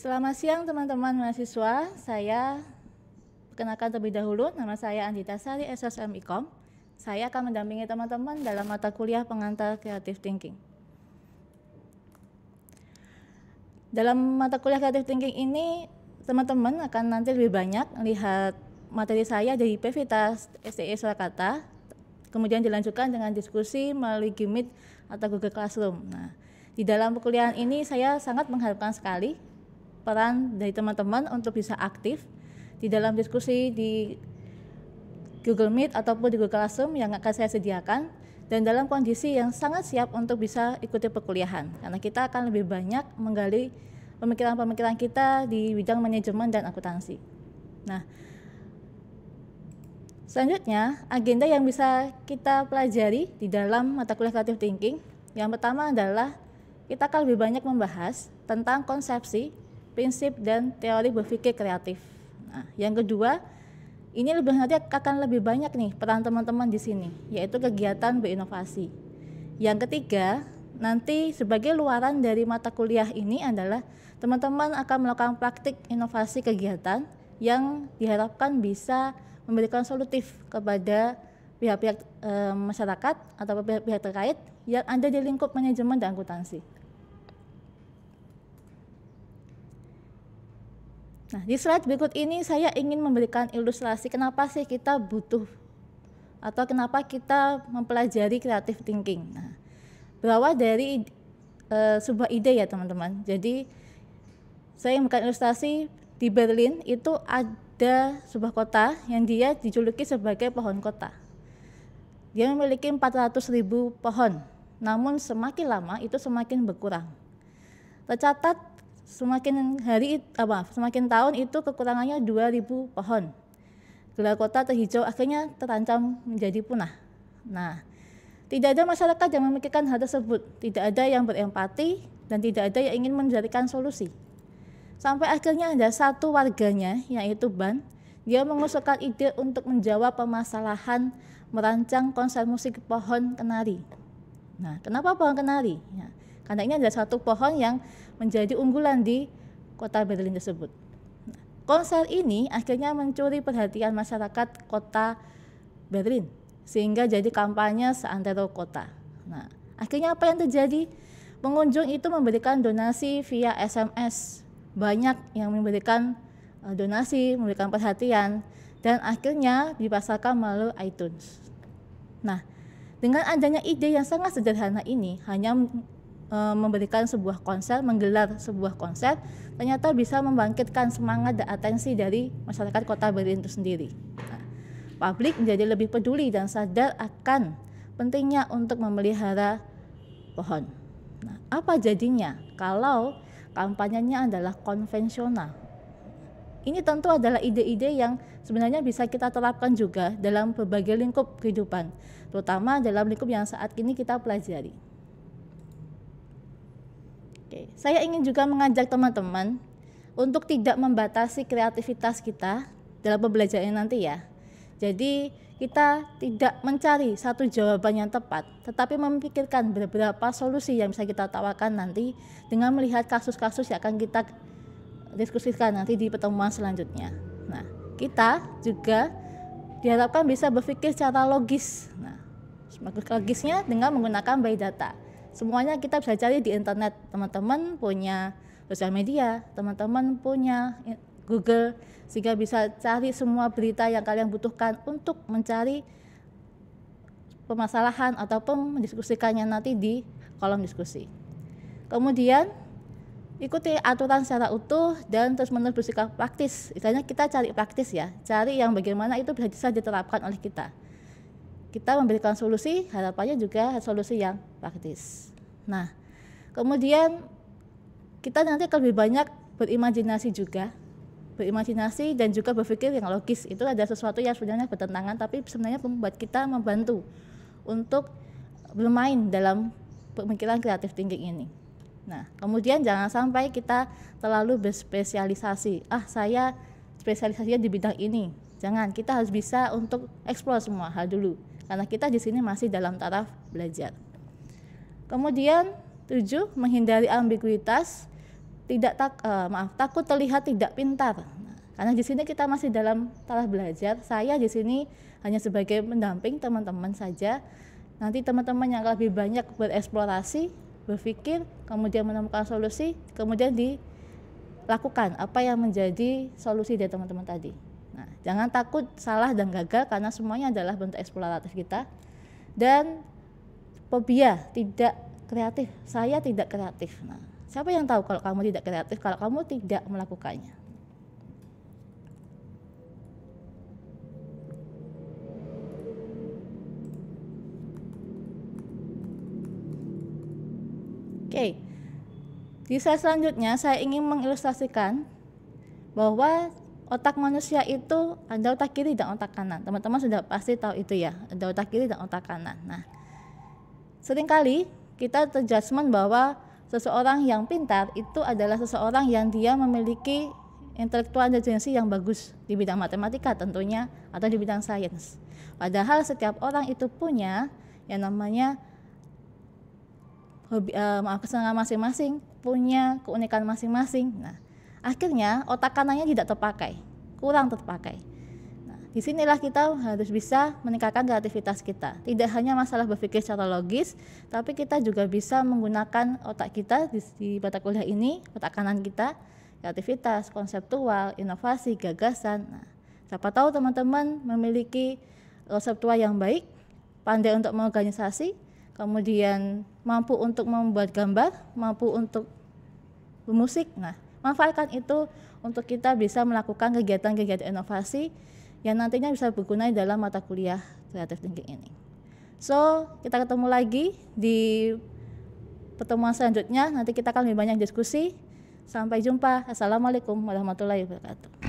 Selamat siang teman-teman mahasiswa, saya perkenalkan terlebih dahulu, nama saya Andita Sari, SSM Ikom. Saya akan mendampingi teman-teman dalam mata kuliah pengantar Creative Thinking. Dalam mata kuliah Creative Thinking ini, teman-teman akan nanti lebih banyak melihat materi saya dari Pevitas STE Surakarta, kemudian dilanjutkan dengan diskusi melalui Gmeet atau Google Classroom. Nah, di dalam perkuliahan ini saya sangat mengharapkan sekali peran dari teman-teman untuk bisa aktif di dalam diskusi di Google Meet ataupun di Google Classroom yang akan saya sediakan, dan dalam kondisi yang sangat siap untuk bisa ikuti perkuliahan, karena kita akan lebih banyak menggali pemikiran-pemikiran kita di bidang manajemen dan akuntansi. Nah, selanjutnya agenda yang bisa kita pelajari di dalam mata kuliah Creative Thinking, yang pertama adalah kita akan lebih banyak membahas tentang konsepsi, prinsip, dan teori berpikir kreatif. Nah, yang kedua, ini nanti akan lebih banyak nih peran teman-teman di sini, yaitu kegiatan berinovasi. Yang ketiga, nanti sebagai luaran dari mata kuliah ini adalah teman-teman akan melakukan praktik inovasi kegiatan yang diharapkan bisa memberikan solutif kepada pihak-pihak masyarakat atau pihak-pihak terkait yang ada di lingkup manajemen dan akuntansi. Nah, di slide berikut ini saya ingin memberikan ilustrasi kenapa sih kita butuh atau kenapa kita mempelajari creative thinking. Nah, berawal dari sebuah ide ya teman-teman. Jadi saya memberikan ilustrasi di Berlin itu ada sebuah kota yang dia dijuluki sebagai pohon kota. Dia memiliki 400.000 pohon, namun semakin lama itu semakin berkurang. Tercatat semakin tahun itu kekurangannya 2.000 pohon. Gelar kota terhijau akhirnya terancam menjadi punah. Nah, tidak ada masyarakat yang memikirkan hal tersebut, tidak ada yang berempati, dan tidak ada yang ingin mencarikan solusi. Sampai akhirnya ada satu warganya, yaitu Ban, dia mengusulkan ide untuk menjawab permasalahan merancang konser musik pohon kenari. Nah, kenapa pohon kenari? Ya, karena ini ada satu pohon yang menjadi unggulan di kota Berlin tersebut. Nah, konser ini akhirnya mencuri perhatian masyarakat kota Berlin, sehingga jadi kampanye seantero kota. Nah, akhirnya apa yang terjadi? Pengunjung itu memberikan donasi via SMS. Banyak yang memberikan donasi, memberikan perhatian, dan akhirnya dipasarkan melalui iTunes. Nah, dengan adanya ide yang sangat sederhana ini, hanya memberikan sebuah konser, menggelar sebuah konser, ternyata bisa membangkitkan semangat dan atensi dari masyarakat kota Berlin itu sendiri. Nah, publik menjadi lebih peduli dan sadar akan pentingnya untuk memelihara pohon. Nah, apa jadinya kalau kampanyenya adalah konvensional? Ini tentu adalah ide-ide yang sebenarnya bisa kita terapkan juga dalam berbagai lingkup kehidupan, terutama dalam lingkup yang saat ini kita pelajari. Oke, saya ingin juga mengajak teman-teman untuk tidak membatasi kreativitas kita dalam pembelajaran nanti ya. Jadi kita tidak mencari satu jawaban yang tepat, tetapi memikirkan beberapa solusi yang bisa kita tawarkan nanti dengan melihat kasus-kasus yang akan kita diskusikan nanti di pertemuan selanjutnya. Nah, kita juga diharapkan bisa berpikir secara logis. Nah, logisnya dengan menggunakan by data. Semuanya kita bisa cari di internet. Teman-teman punya sosial media, teman-teman punya Google, sehingga bisa cari semua berita yang kalian butuhkan untuk mencari permasalahan ataupun mendiskusikannya nanti di kolom diskusi. Kemudian ikuti aturan secara utuh dan terus-menerus bersikap praktis. Istilahnya kita cari praktis ya, cari yang bagaimana itu bisa diterapkan oleh kita. Kita memberikan solusi, harapannya juga solusi yang praktis. Nah, kemudian kita nanti akan lebih banyak berimajinasi juga. Berimajinasi dan juga berpikir yang logis. Itu ada sesuatu yang sebenarnya bertentangan, tapi sebenarnya membuat kita membantu untuk bermain dalam pemikiran creative thinking ini. Nah, kemudian jangan sampai kita terlalu berspesialisasi. Saya spesialisasinya di bidang ini. Jangan, kita harus bisa untuk eksplor semua hal dulu. Karena kita di sini masih dalam taraf belajar. Kemudian 7, menghindari ambiguitas takut terlihat tidak pintar. Nah, karena di sini kita masih dalam taraf belajar. Saya di sini hanya sebagai pendamping teman-teman saja. Nanti teman-teman yang lebih banyak bereksplorasi, berpikir, kemudian menemukan solusi, kemudian dilakukan apa yang menjadi solusi dari teman-teman tadi. Nah, jangan takut salah dan gagal karena semuanya adalah bentuk eksploratif kita. Dan fobia tidak kreatif, saya tidak kreatif. Nah, siapa yang tahu kalau kamu tidak kreatif, kalau kamu tidak melakukannya? Oke, di slide selanjutnya saya ingin mengilustrasikan bahwa otak manusia itu ada otak kiri dan otak kanan. Teman-teman sudah pasti tahu itu ya, ada otak kiri dan otak kanan. Nah, seringkali kita terjudgement bahwa seseorang yang pintar itu adalah seseorang yang dia memiliki intelektual intelijensi yang bagus di bidang matematika tentunya atau di bidang sains. Padahal setiap orang itu punya yang namanya kesenangan masing-masing, punya keunikan masing-masing. Nah, akhirnya otak kanannya tidak terpakai, kurang terpakai. Nah, disinilah kita harus bisa meningkatkan kreativitas kita. Tidak hanya masalah berpikir secara logis, tapi kita juga bisa menggunakan otak kita di mata kuliah ini, otak kanan kita, kreativitas, konseptual, inovasi, gagasan. Nah, siapa tahu teman-teman memiliki konseptual yang baik, pandai untuk mengorganisasi, kemudian mampu untuk membuat gambar, mampu untuk bermusik. Nah, manfaatkan itu untuk kita bisa melakukan kegiatan-kegiatan inovasi yang nantinya bisa berguna dalam mata kuliah creative thinking ini. So, kita ketemu lagi di pertemuan selanjutnya. Nanti kita akan lebih banyak diskusi. Sampai jumpa. Assalamualaikum warahmatullahi wabarakatuh.